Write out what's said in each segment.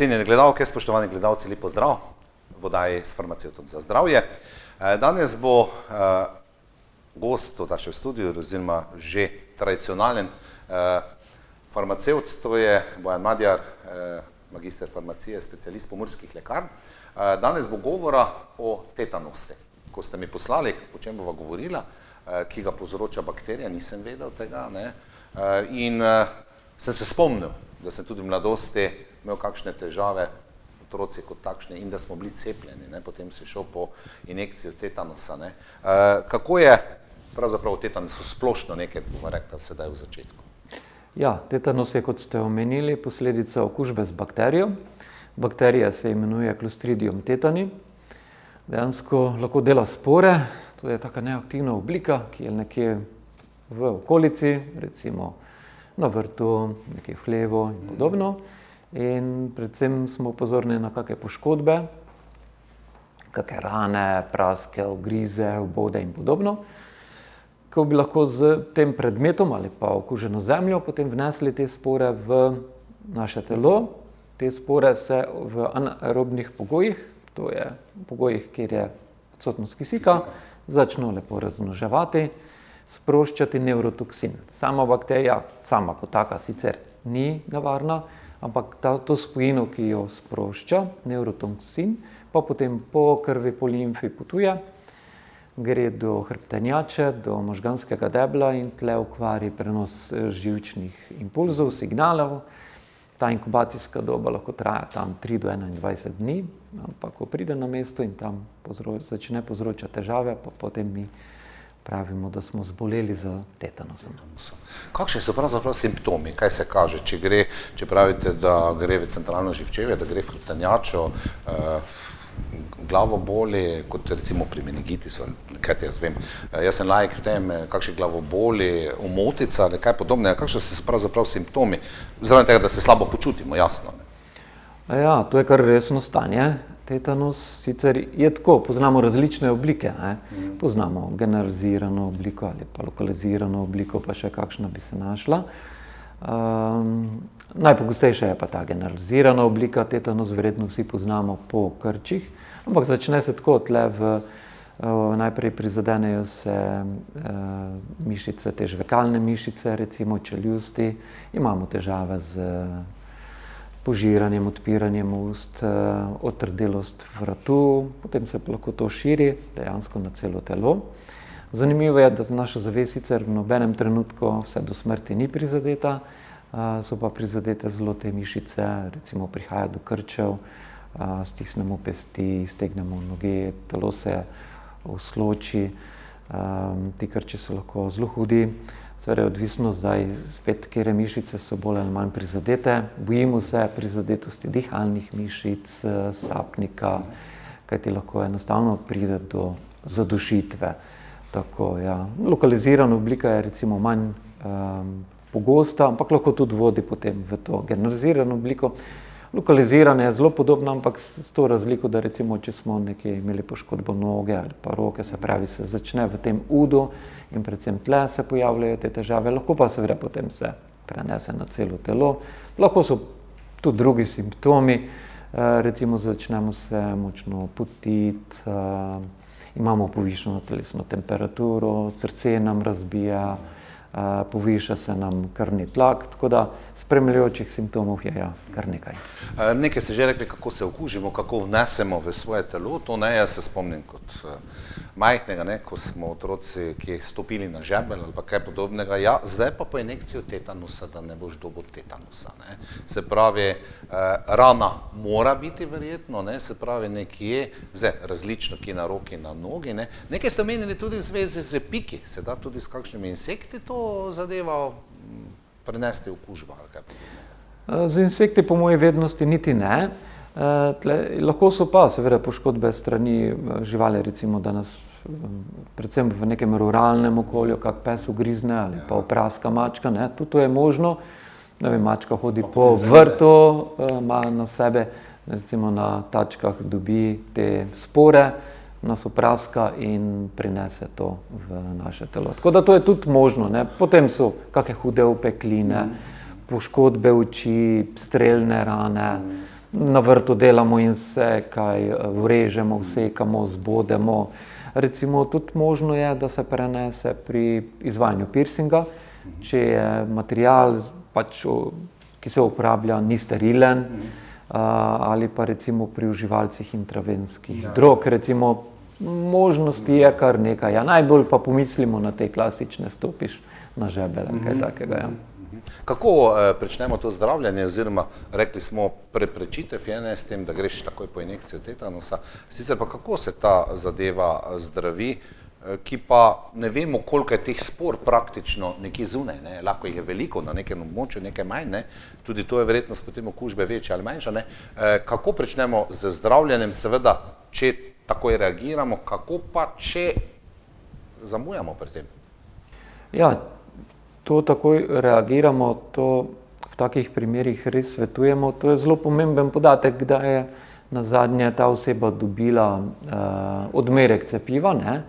Cenjene gledalke, spoštovani gledalci, lep pozdrav v oddaji s farmacevtom za zdravje. Danes bo gost v našem studiu, oziroma že tradicionalen farmacevt, to je Bojan Madjar, magister farmacije, specialist pomurskih lekarn. Danes bo govora o tetanusu. Ko ste mi poslali, o čem bova govorila, ki ga povzroča bakterija, nisem vedel tega, ne? In sem se spomnil, da sem tudi v mladosti imel kakšne težave, otroci kot takšne, in da smo bili cepljeni, ne? Potem si šel po injekcijo tetanusa, ne? Kako je pravzaprav tetanusu splošno nekaj, bomo rekla sedaj v začetku? Ja, tetanus je, kot ste omenili, posledica okužbe z bakterijo. Bakterija se imenuje Clostridium tetani. Dejansko lahko dela spore, to je taka neaktivna oblika, ki je nekje v okolici, recimo na vrtu, nekje v hlevu in podobno. In predvsem smo pozorni na kakšne poškodbe, kakšne rane, praske, ugrize, vbode in podobno, ko bi lahko z tem predmetom ali pa okuženo zemljo potem vnesli te spore v naše telo. Te spore se v anaerobnih pogojih, to je v pogojih, kjer je odsotnost kisika, začno lepo razmnoževati, sproščati nevrotoksin. Sama bakterija, sama kot taka sicer ni nevarna, ampak to spojino, ki jo sprošča, nevrotoksin, pa potem po krvi, po limfi potuje, gre do hrbtenjače, do možganskega debla in tle ukvari prenos živčnih impulzov, signalov. Ta inkubacijska doba lahko traja tam 3 do 21 dni, ampak ko pride na mesto in tam začne povzročati težave, pa potem mi pravimo, da smo zboleli za tetanusom. Kakšni so pravzaprav simptomi? Kaj se kaže? Če pravite, da gre v centralno živčevje, da gre v hrbtenjačo, glavo boli, kot recimo pri meningitisu, kaj jaz vem. Jaz sem laik v tem, kakšne glavo boli, omotica ali kaj podobnega. Kakšni so pravzaprav simptomi? Zraven tega, da se slabo počutimo, jasno. Ja, to je kar resno stanje. Tetanus sicer je tako, poznamo različne oblike, ne? Poznamo generalizirano obliko ali pa lokalizirano obliko, pa še kakšna bi se našla. Najpogostejša je pa ta generalizirana oblika, tetanus verjetno vsi poznamo po krčih, ampak začne se tako, tle najprej prizadenejo se mišice, te žvekalne mišice, recimo čeljusti, imamo težave z požiranjem, odpiranjem ust, otrdelost vratu, potem se lahko to širi dejansko na celo telo. Zanimivo je, da naša zavest sicer v nobenem trenutku vse do smrti ni prizadeta, so pa prizadete zelo te mišice, recimo prihaja do krčev, stisnemo pesti, stegnemo noge, telo se usloči, ti krči so lahko zelo hudi. Seveda je odvisno zdaj spet, kere mišice so bolj ali manj prizadete. Bojimo se prizadetosti dihalnih mišic, sapnika, kajti lahko enostavno pride do zadušitve. Tako, ja. Lokalizirana oblika je recimo manj pogosta, ampak lahko tudi vodi potem v to generalizirano obliko. Lokalizirana je zelo podobna, ampak s to razliko, da recimo, če smo nekje imeli poškodbo noge ali pa roke, se pravi, se začne v tem udu in predvsem tle se pojavljajo te težave, lahko pa seveda potem se prenese na celo telo. Lahko so tudi drugi simptomi, recimo začnemo se močno potiti, imamo povišano telesno temperaturo, srce nam razbija, poviša se nam krvni tlak, tako da spremljajočih simptomov je kar nekaj. Nekaj ste že rekli, kako se okužimo, kako vnesemo v svoje telo, to ne, jaz se spomnim kot majhnega, ne, ko smo otroci, ki stopili na žebelj ali pa kaj podobnega, ja, zdaj pa po injekcijo tetanusa, da ne boš dobil tetanusa, ne. Se pravi, rana mora biti verjetno, ne, se pravi nekje, zdaj različno, ki na roki, na nogi, ne. Nekaj ste omenili tudi v zvezi z piki, se da tudi s kakšnimi insekti to zadeva prenesti okužba ali kaj podobno? Z insekti po moji vednosti niti ne. Lahko so pa seveda poškodbe strani živali, recimo, da nas predvsem v nekem ruralnem okolju kak pes ugrizne ali pa opraska mačka, ne, tudi to je možno. Ne vem, mačka hodi po vrtu, ima na sebe, recimo na tačkah dobi te spore, nas opraska in prinese to v naše telo. Tako da to je tudi možno, ne. Potem so kakšne hude opekline, poškodbe oči, strelne rane, na vrtu delamo in se kaj vrežemo, vsekamo, zbodemo. Recimo tudi možno je, da se prenese pri izvajanju piercinga, če je material, pač, ki se uporablja, ni sterilen, ali pa recimo pri uživalcih intravenskih drog, recimo možnosti je kar nekaj. Ja, najbolj pa pomislimo na te klasične stopiš na žebele, kaj takega. Ja. Kako pričnemo to zdravljenje, oziroma rekli smo preprečitev je s tem, da greš takoj po injekcijo tetanusa, sicer pa kako se ta zadeva zdravi, ki pa ne vemo, koliko je teh spor praktično nekje zunaj, ne? Lahko jih je veliko na nekem območju, nekaj manj, ne? Tudi to je verjetnost potem okužbe večja ali manjša. Ne? Kako pričnemo z zdravljenjem, seveda, če takoj reagiramo, kako pa, če zamujamo pri tem? Ja, to takoj reagiramo, to v takih primerih res svetujemo. To je zelo pomemben podatek, da je nazadnje ta oseba dobila odmerek cepiva, ne?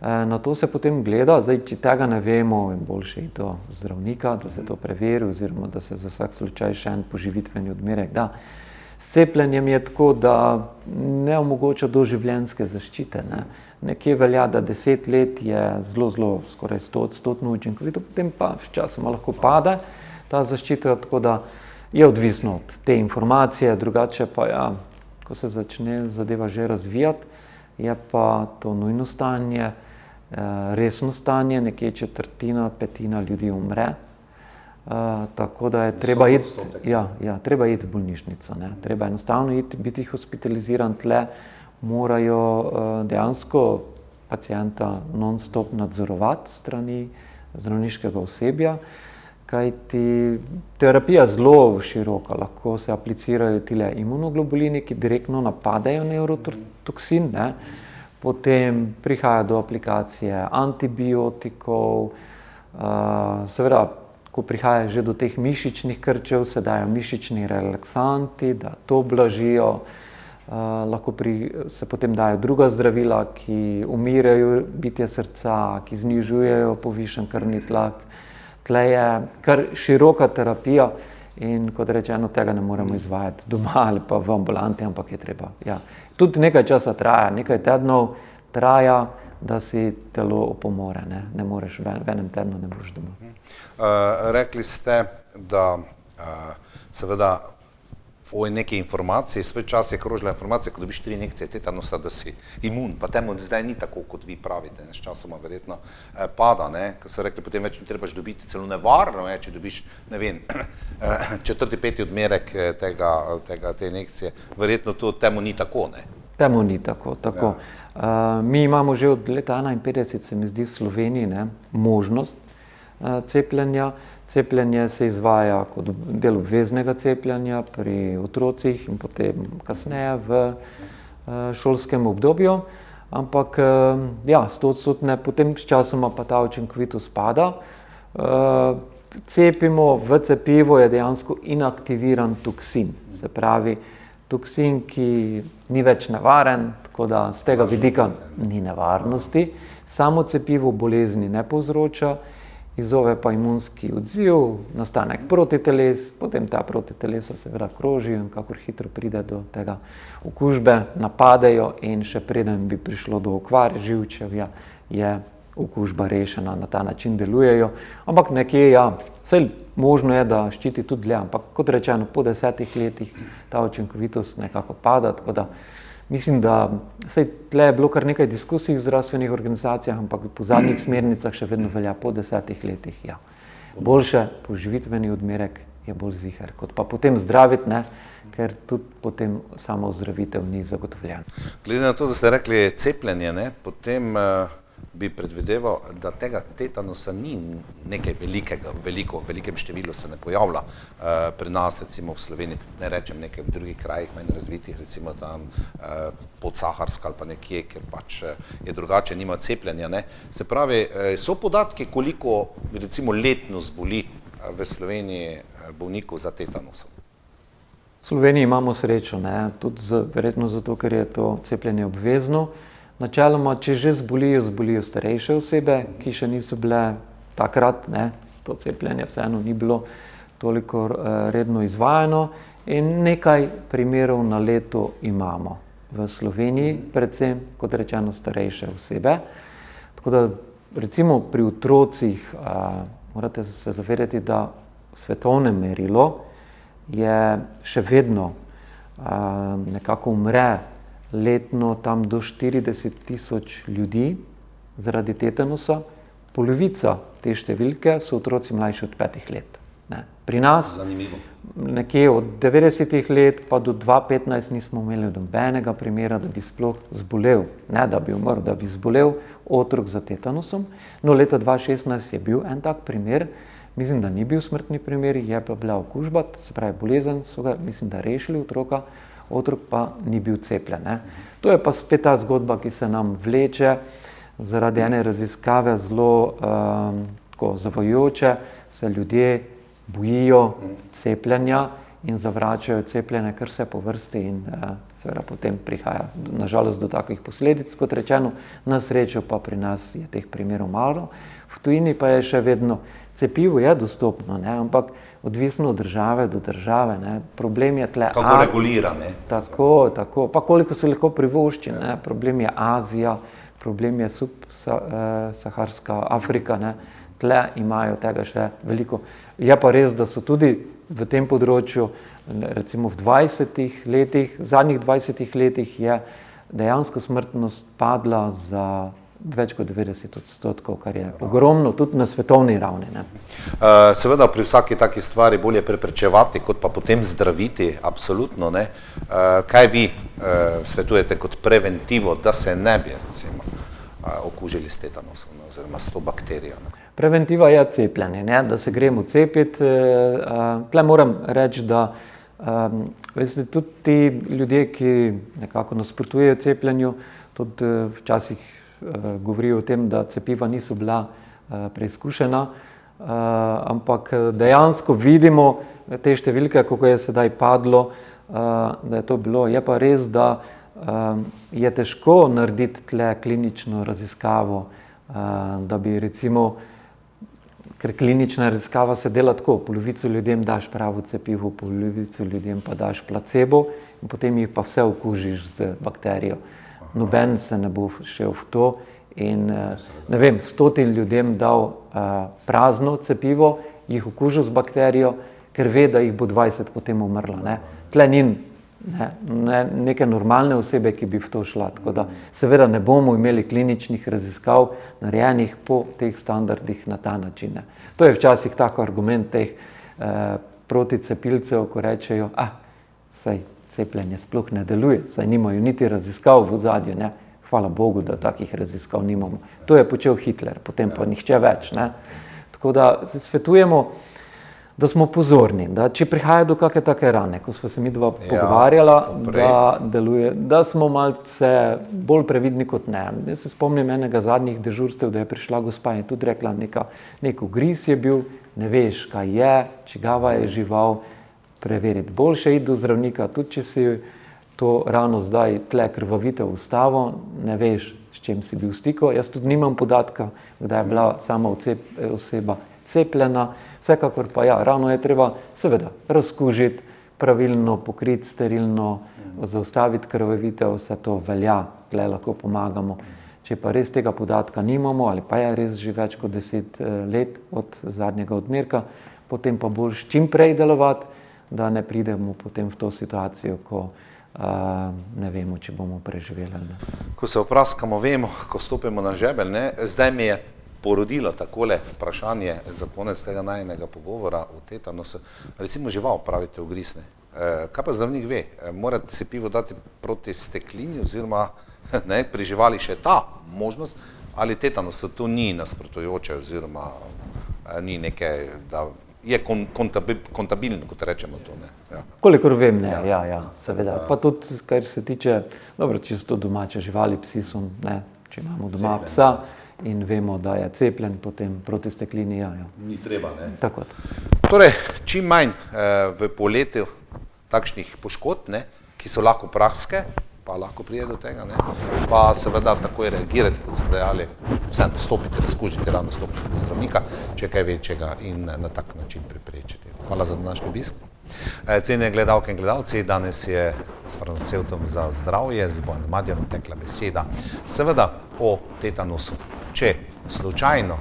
Na to se potem gleda, zdaj, če tega ne vemo, je boljše iti do zdravnika, da se to preveri, oziroma da se za vsak slučaj še en poživitveni odmerek da. S cepljenjem je tako, da ne omogoča doživljenjske zaščite, ne. Nekje velja, da 10 let je zelo, skoraj 100% učinkovito, potem pa sčasoma lahko pade ta zaščita, tako da je odvisno od te informacije, drugače pa ja, ko se začne zadeva že razvijati, je pa to nujno stanje, resno stanje, nekje četrtina, petina ljudi umre. Tako da je treba iti, treba iti v bolnišnico, ne. Treba enostavno biti hospitaliziran, tle morajo dejansko pacienta non-stop nadzorovati strani zdravniškega osebja, kajti terapija zelo široka, lahko se aplicirajo tile imunoglobulini, ki direktno napadajo neurotoksin, ne. Potem prihaja do aplikacije antibiotikov, seveda, ko prihaja že do teh mišičnih krčev, se dajo mišični relaksanti, da to blažijo, lahko se potem dajo druga zdravila, ki umirajo bitje srca, ki znižujejo povišen krvni tlak. Tle je kar široka terapija in kot rečeno, tega ne moremo izvajati doma ali pa v ambulanti, ampak je treba, ja. Tudi nekaj časa traja, nekaj tednov traja, da si telo opomore, ne. Ne moreš v enem tednu, ne boš doma. Rekli ste, da seveda o neki informaciji, svoj čas je krožila informacija, ko dobiš 3 injekcije tetanusa, da si imun, pa temu zdaj ni tako, kot vi pravite, s časoma verjetno pada, ne, ko so rekli, potem več ne trebaš dobiti, celo nevarno je, če dobiš, ne vem, 4., 5. odmerek te injekcije, verjetno to temu ni tako, ne? Temu ni tako. Mi imamo že od leta 1951, se mi zdi, v Sloveniji, ne, možnost cepljenja. Cepljenje se izvaja kot del obveznega cepljenja pri otrocih in potem kasneje v šolskem obdobju, ampak ja, 100%, potem s časoma pa ta učinkovitost pada. Cepimo, v cepivu je dejansko inaktiviran toksin, se pravi toksin, ki ni več nevaren, tako da z tega vidika ni nevarnosti. Samo cepivo bolezni ne povzroča, izzove pa imunski odziv, nastanek protiteles, potem ta protitelesa seveda krožijo in kakor hitro pride do tega okužbe, napadejo in še preden bi prišlo do okvare živčevja, je okužba rešena, na ta način delujejo. Ampak nekje, ja, saj možno je, da ščiti tudi dlje, ampak kot rečeno, po 10 letih ta učinkovitost nekako pada, tako da mislim, da saj tle je bilo kar nekaj diskusij v zdravstvenih organizacijah, ampak po zadnjih smernicah še vedno velja po 10 letih, ja. Boljše poživitveni odmerek je bolj ziher, kot pa potem zdraviti, ne, ker tudi potem samo ozdravitev ni zagotovljena. Glede na to, da ste rekli cepljenje, ne, potem bi predvideval, da tega tetanusa ni nekaj velikega, v velikem številu se ne pojavlja pri nas, recimo v Sloveniji, ne rečem nekaj v drugih krajih, manj razvitih, recimo tam Podsaharska ali pa nekje, kjer pač je drugače, nima cepljenja, ne. Se pravi, so podatki, koliko recimo letno zboli v Sloveniji bolnikov za tetanusom? V Sloveniji imamo srečo, ne, tudi verjetno zato, ker je to cepljenje obvezno. Načeloma, če že zbolijo starejše osebe, ki še niso bile takrat, ne, to cepljenje vseeno ni bilo toliko redno izvajano in nekaj primerov na leto imamo v Sloveniji, predvsem, kot rečeno, starejše osebe. Tako da recimo pri otrocih morate se zavedati, da svetovne merilo je še vedno nekako umre letno tam do 40.000 ljudi zaradi tetanusa. Polovica te številke so otroci mlajši od 5 let. Ne. Pri nas nekje od 90 let pa do 2015 nismo imeli nobenega primera, da bi sploh zbolel, ne da bi umrl, da bi zbolel otrok za tetanusom. No, leta 2016 je bil en tak primer, mislim, da ni bil smrtni primer, je pa bila okužba, se pravi bolezen, so ga, mislim, da rešili otroka, otrok pa ni bil cepljen. Ne. To je pa spet ta zgodba, ki se nam vleče zaradi ene raziskave zelo zavajajoče, se ljudje bojijo cepljenja in zavračajo cepljenje kar vse po vrsti in seveda potem prihaja nažalost do takih posledic. Kot rečeno, na srečo pa pri nas je teh primerov malo. V tujini pa je še vedno, cepivo je dostopno, ne, ampak odvisno od države do države. Ne. Problem je tle... Kako regulira, ne? Tako. Pa koliko se lahko privošči, ne. Problem je Azija, problem je subsaharska Afrika, ne. Tle imajo tega še veliko. Je pa res, da so tudi v tem področju, recimo v 20 letih, zadnjih 20 letih je dejansko smrtnost padla za več kot 90%, kar je ogromno, tudi na svetovni ravni. Ne. Seveda pri vsaki taki stvari bolje preprečevati, kot pa potem zdraviti, absolutno. Ne. Kaj vi svetujete kot preventivo, da se ne bi recimo okužili s tetanusom oziroma s to bakterijo? Ne? Preventiva je cepljenje, ne? Da se gremo cepiti. Tle moram reči, da veste, tudi ti ljudje, ki nekako nasprotujejo cepljenju, tudi včasih govorijo o tem, da cepiva niso bila preizkušena, ampak dejansko vidimo te številke, kako je sedaj padlo, da je to bilo. Je pa res, da je težko narediti tle klinično raziskavo, da bi recimo, ker klinična raziskava se dela tako, polovico ljudem daš pravo cepivo, polovico ljudem pa daš placebo in potem jih pa vse okužiš z bakterijo. Noben se ne bo šel v to in ne vem, 100 ljudem dal prazno cepivo, jih okužil z bakterijo, ker ve, da jih bo 20 potem umrlo. Ne. Tle ni neke normalne osebe, ki bi v to šla. Tako da seveda ne bomo imeli kliničnih raziskav narejenih po teh standardih na ta način. Ne. To je včasih tako argument teh proticepilcev, ko rečejo, saj cepljenje sploh ne deluje, saj nimajo niti raziskav v ozadju. Ne. Hvala Bogu, da takih raziskav nimamo. To je počel Hitler, potem pa nihče več. Ne. Tako da svetujemo, da smo pozorni, da če prihaja do kakšne take rane, ko smo se midva pogovarjala, da deluje, da smo malce bolj previdni kot ne. Jaz se spomnim enega zadnjih dežurstev, da je prišla gospa in tudi rekla, nek ugriz je bil, ne veš, kaj je, čigava je žival, preveriti. Boljše iti do zdravnika, tudi če si to rano zdaj tle krvavitev ustavo, ne veš, s čim si bil v stiku. Jaz tudi nimam podatka, kdaj je bila sama oseba cepljena, vsekakor pa ja, rano je treba seveda razkužiti, pravilno pokriti, sterilno, zaustaviti krvavitev, vse to velja, tle lahko pomagamo. Če pa res tega podatka nimamo, ali pa je res že več kot 10 let od zadnjega odmerka, potem pa boljš čim prej delovati, da ne pridemo potem v to situacijo, ko ne vemo, če bomo preživeli. Ne. Ko se opraskamo, vemo, ko stopimo na žebelj, ne, zdaj mi je porodilo takole vprašanje za konec tega najinega pogovora o tetanusu. Recimo žival, pravite, ugrisne. Kaj pa zdravnik ve? Mora cepivo dati proti steklini oziroma ne, pri živali še ta možnost, ali tetanus to ni nasprotujoče oziroma ni nekaj, da je kontabilno, kot rečemo to. Ne? Ja. Kolikor vem, ne, ja, seveda. Pa tudi, kar se tiče, dobro, če so to domače živali, psi so, ne, če imamo doma psa, in vemo, da je cepljen, potem proti steklini, ja. Ni treba, ne? Tako. Torej, čim manj v poletju takšnih poškodb, ne, ki so lahko prahske, pa lahko prije do tega, ne? Pa seveda takoj reagirati, kot ste dejali, vseeno stopiti, razkužiti, ravno stopiti do zdravnika, če je kaj večjega in na tak način preprečiti. Hvala za današnji obisk. Cenjene gledalke in gledalci, danes je s farmacevtom za zdravje, z Bojanom Madjanom tekla beseda, seveda o tetanusu. Če slučajno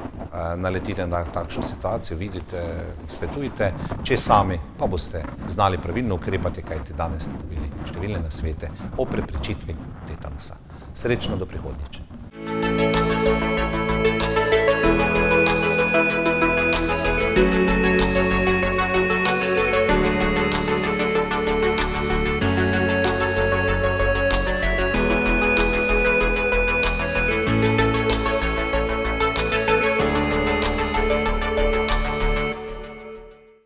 naletite na takšno situacijo, vidite, svetujte, če sami pa boste znali pravilno ukrepati, kajti danes ste dobili številne nasvete o preprečitvi tetanusa. Srečno do prihodnjič.